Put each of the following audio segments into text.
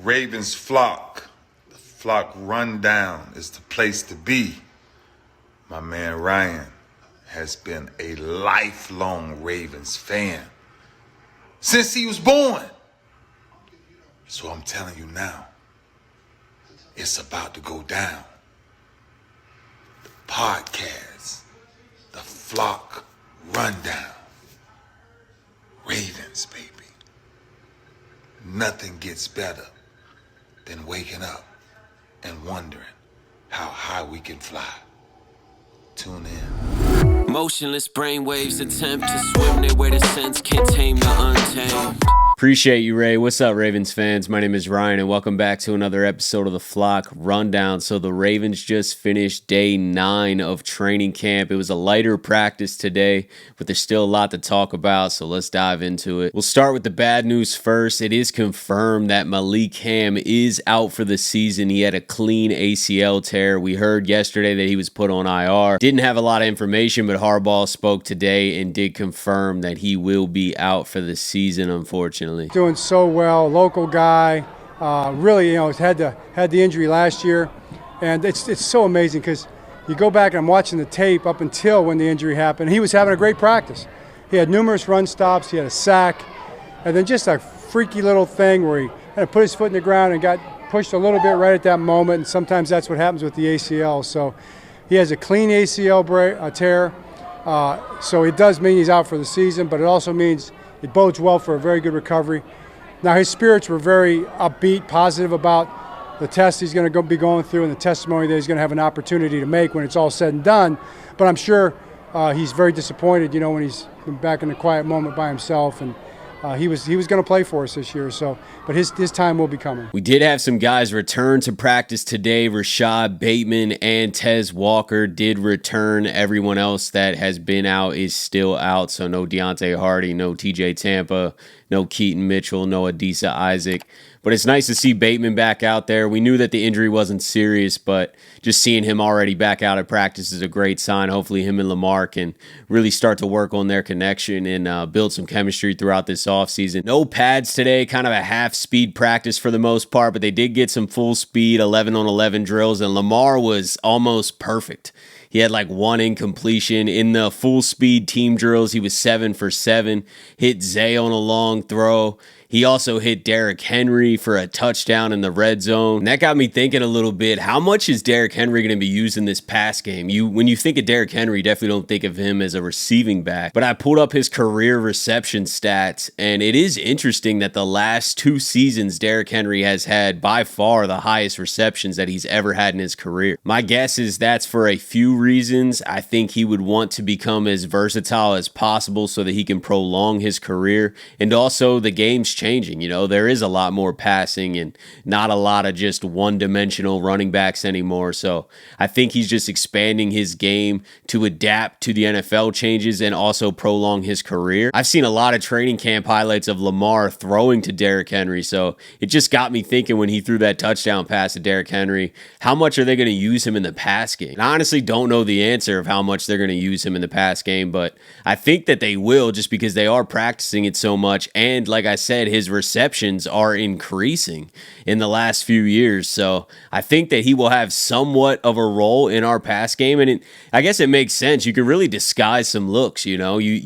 Ravens flock, the flock rundown is the place to be. My man Ryan has been a lifelong Ravens fan since he was born. So I'm telling you now, it's about to go down. The podcast, the flock rundown. Ravens, baby. Nothing gets better than waking up and wondering how high we can fly. Tune in. Motionless brainwaves attempt to swim there where the sense can't tame the untamed. Appreciate you, Ray. What's up, Ravens fans? My name is Ryan, and welcome back to another episode of the Flock Rundown. So the Ravens just finished day 9 of training camp. It was a lighter practice today, but there's still a lot to talk about, so let's dive into it. We'll start with the bad news first. It is confirmed that Malik Hamm is out for the season. He had a clean ACL tear. We heard yesterday that he was put on IR. Didn't have a lot of information, but Harbaugh spoke today and did confirm that he will be out for the season, unfortunately. Doing so well, local guy. Really, had the injury last year, and it's so amazing because you go back and I'm watching the tape up until when the injury happened. He was having a great practice. He had numerous run stops. He had a sack, and then just a freaky little thing where he kind of put his foot in the ground and got pushed a little bit right at that moment. And sometimes that's what happens with the ACL. So he has a clean ACL tear. So it does mean he's out for the season, but it also means it bodes well for a very good recovery. Now, his spirits were very upbeat, positive about the test he's going to be going through and the testimony that he's going to have an opportunity to make when it's all said and done. But I'm sure he's very disappointed, when he's been back in a quiet moment by himself. And he was going to play for us this year, but his time will be coming. We did have some guys return to practice today. Rashod, Bateman, and Tez Walker did return. Everyone else that has been out is still out, so no Deontay Hardy, no TJ Tampa, no Keaton Mitchell, no Adisa Isaac. But it's nice to see Bateman back out there. We knew that the injury wasn't serious, but just seeing him already back out at practice is a great sign. Hopefully him and Lamar can really start to work on their connection and build some chemistry throughout this offseason. No pads today, kind of a half-speed practice for the most part, but they did get some full-speed 11-on-11 drills, and Lamar was almost perfect. He had like one incompletion. In the full-speed team drills, he was 7 for 7, hit Zay on a long throw. He also hit Derrick Henry for a touchdown in the red zone. And that got me thinking a little bit, how much is Derrick Henry going to be used in this pass game? When you think of Derrick Henry, you definitely don't think of him as a receiving back. But I pulled up his career reception stats, and it is interesting that the last 2 seasons, Derrick Henry has had by far the highest receptions that he's ever had in his career. My guess is that's for a few reasons. I think he would want to become as versatile as possible so that he can prolong his career. And also the game's changing. There is a lot more passing and not a lot of just one-dimensional running backs anymore. So I think he's just expanding his game to adapt to the NFL changes and also prolong his career. I've seen a lot of training camp highlights of Lamar throwing to Derrick Henry. So it just got me thinking when he threw that touchdown pass to Derrick Henry, how much are they going to use him in the pass game? And I honestly don't know the answer of how much they're going to use him in the pass game, but I think that they will just because they are practicing it so much. And like I said, his receptions are increasing in the last few years. So I think that he will have somewhat of a role in our pass game. And I guess it makes sense. You can really disguise some looks, you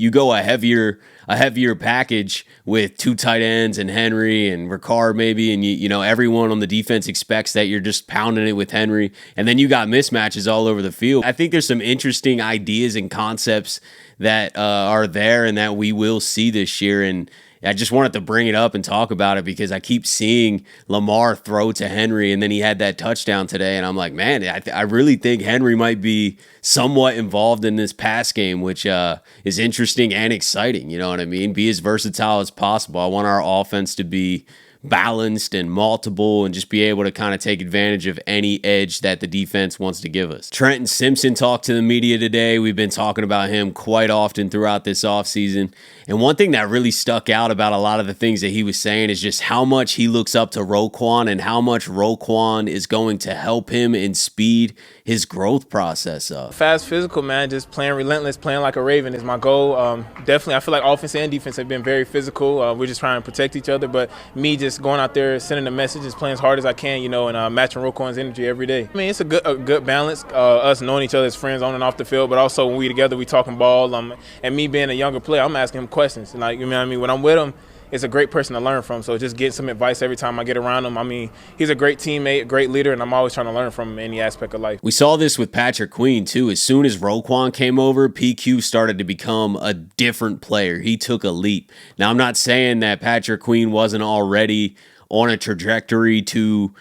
go a heavier package with 2 tight ends and Henry and Ricard maybe, and everyone on the defense expects that you're just pounding it with Henry, and then you got mismatches all over the field. I think there's some interesting ideas and concepts that are there and that we will see this year, and I just wanted to bring it up and talk about it because I keep seeing Lamar throw to Henry, and then he had that touchdown today, and I'm like, man, I really think Henry might be somewhat involved in this pass game, which is interesting and exciting, you know what I mean? Be as versatile as possible. I want our offense to be balanced and multiple and just be able to kind of take advantage of any edge that the defense wants to give us. Trent Simpson talked to the media today. We've been talking about him quite often throughout this offseason. And one thing that really stuck out about a lot of the things that he was saying is just how much he looks up to Roquan and how much Roquan is going to help him in speed his growth process up. Fast, physical, man, just playing relentless, playing like a Raven is my goal. Definitely, I feel like offense and defense have been very physical. We're just trying to protect each other, but me just just going out there, sending the messages, playing as hard as I can, and matching Roquan's energy every day. I mean, it's a good balance, us knowing each other as friends on and off the field, but also when we together, we talking ball. And me being a younger player, I'm asking him questions. And like, you know what I mean? When I'm with him, it's a great person to learn from. So just getting some advice every time I get around him. I mean, he's a great teammate, a great leader, and I'm always trying to learn from him in any aspect of life. We saw this with Patrick Queen, too. As soon as Roquan came over, PQ started to become a different player. He took a leap. Now, I'm not saying that Patrick Queen wasn't already on a trajectory to,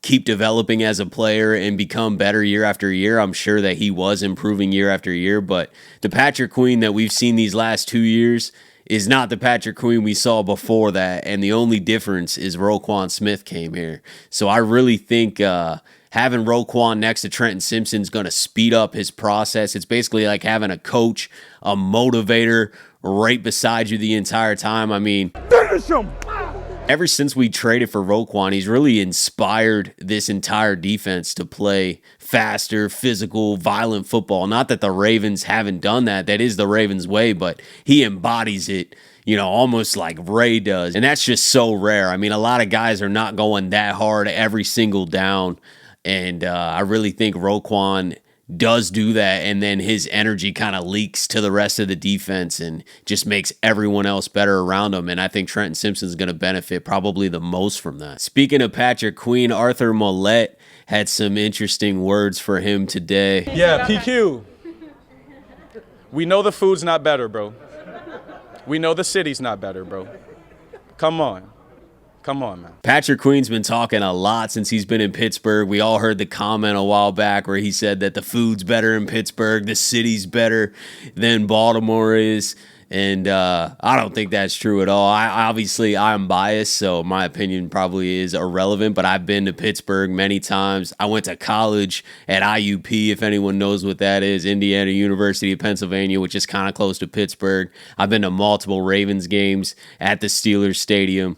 keep developing as a player and become better year after year. I'm sure that he was improving year after year, but the Patrick Queen that we've seen these last 2 years is not the Patrick Queen we saw before that, and the only difference is Roquan Smith came here. So I really think having Roquan next to Trent Simpson is going to speed up his process. It's basically like having a coach, a motivator right beside you the entire time. I mean, finish him! Ever since we traded for Roquan, he's really inspired this entire defense to play faster, physical, violent football. Not that the Ravens haven't done that. That is the Ravens' way, but he embodies it, almost like Ray does. And that's just so rare. I mean, a lot of guys are not going that hard every single down. And I really think Roquan does do that, and then his energy kind of leaks to the rest of the defense and just makes everyone else better around him. And I think Trenton Simpson's going to benefit probably the most from that. Speaking of Patrick Queen, Arthur Maulet had some interesting words for him today. Yeah, PQ. We know the food's not better, bro. We know the city's not better, bro. Come on. Come on, man. Patrick Queen's been talking a lot since he's been in Pittsburgh. We all heard the comment a while back where he said that the food's better in Pittsburgh, the city's better than Baltimore is. And I don't think that's true at all. I'm biased, so my opinion probably is irrelevant, but I've been to Pittsburgh many times. I went to college at IUP, if anyone knows what that is, Indiana University of Pennsylvania, which is kind of close to Pittsburgh. I've been to multiple Ravens games at the Steelers Stadium.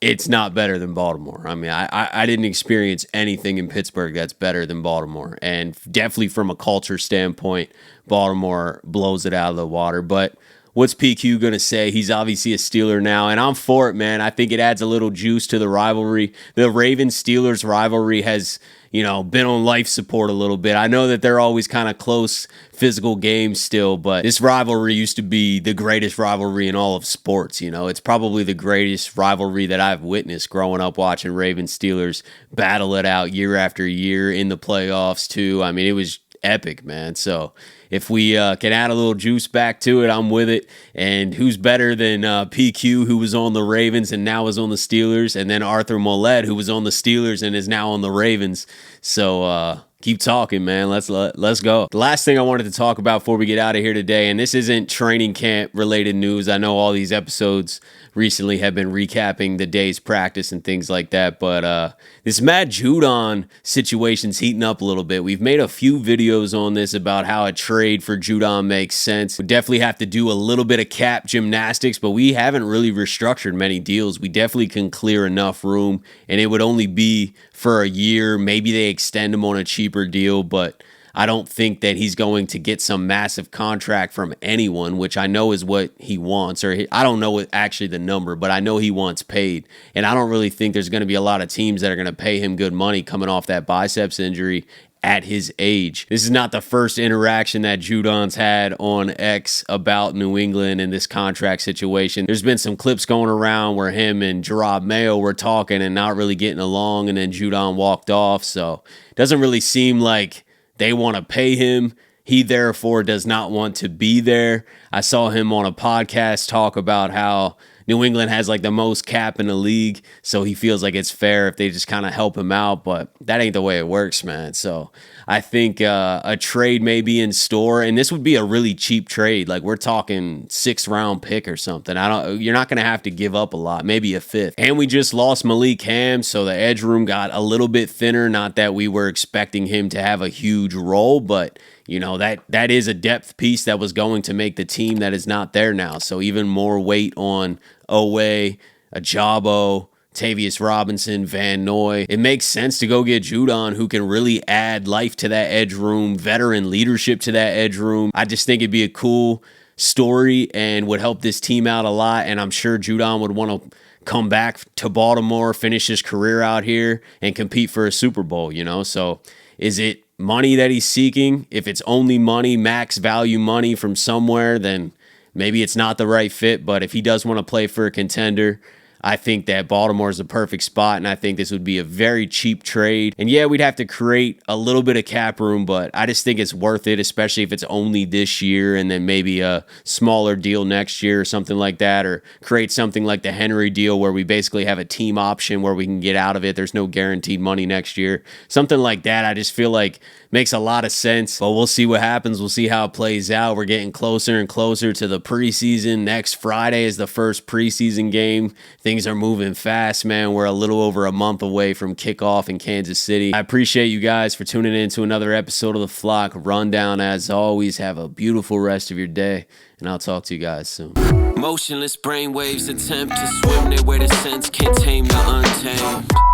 It's not better than Baltimore. I mean, I didn't experience anything in Pittsburgh that's better than Baltimore. And definitely from a culture standpoint, Baltimore blows it out of the water. But what's PQ going to say? He's obviously a Steeler now, and I'm for it, man. I think it adds a little juice to the rivalry. The Ravens-Steelers rivalry has, been on life support a little bit. I know that they're always kind of close physical games still, but this rivalry used to be the greatest rivalry in all of sports. It's probably the greatest rivalry that I've witnessed growing up watching Ravens-Steelers battle it out year after year in the playoffs too. I mean, it was epic, man. So if we can add a little juice back to it, I'm with it. And who's better than PQ, who was on the Ravens and now is on the Steelers, and then Arthur Maulet, who was on the Steelers and is now on the Ravens. So keep talking, man. Let's go. The last thing I wanted to talk about before we get out of here today, and this isn't training camp related news. I know all these episodes recently have been recapping the day's practice and things like that, but this Matt Judon situation's heating up a little bit. We've made a few videos on this about how a trade for Judon makes sense. We definitely have to do a little bit of cap gymnastics, but we haven't really restructured many deals. We definitely can clear enough room, and it would only be for a year. Maybe they extend him on a cheaper deal, but I don't think that he's going to get some massive contract from anyone, which I know is what he wants. I don't know what actually the number, but I know he wants paid. And I don't really think there's going to be a lot of teams that are going to pay him good money coming off that biceps injury at his age. This is not the first interaction that Judon's had on X about New England and this contract situation. There's been some clips going around where him and Gerard Mayo were talking and not really getting along, and then Judon walked off. So it doesn't really seem like they want to pay him. He therefore does not want to be there. I saw him on a podcast talk about how New England has like the most cap in the league, so he feels like it's fair if they just kind of help him out, but that ain't the way it works, man. So I think a trade may be in store, and this would be a really cheap trade. Like we're talking 6th round pick or something. You're not going to have to give up a lot, maybe a 5th. And we just lost Malik Hamm, so the edge room got a little bit thinner. Not that we were expecting him to have a huge role, but that is a depth piece that was going to make the team that is not there now. So even more weight on Owe, Ajabo, Tavius Robinson, Van Noy. It makes sense to go get Judon, who can really add life to that edge room, veteran leadership to that edge room. I just think it'd be a cool story and would help this team out a lot, and I'm sure Judon would want to come back to Baltimore, finish his career out here, and compete for a Super Bowl, you know? So is it money that he's seeking? If it's only money, max value money from somewhere, then maybe it's not the right fit. But if he does want to play for a contender, I think that Baltimore is the perfect spot, and I think this would be a very cheap trade. And yeah, we'd have to create a little bit of cap room, but I just think it's worth it, especially if it's only this year and then maybe a smaller deal next year or something like that, or create something like the Henry deal where we basically have a team option where we can get out of it. There's no guaranteed money next year. Something like that, I just feel like makes a lot of sense, but we'll see what happens. We'll see how it plays out. We're getting closer and closer to the preseason. Next Friday is the first preseason game. Things are moving fast, man. We're a little over a month away from kickoff in Kansas City. I appreciate you guys for tuning in to another episode of the Flock Rundown. As always, have a beautiful rest of your day, and I'll talk to you guys soon. Motionless brainwaves attempt to swim their way to sense, can't tame the untamed.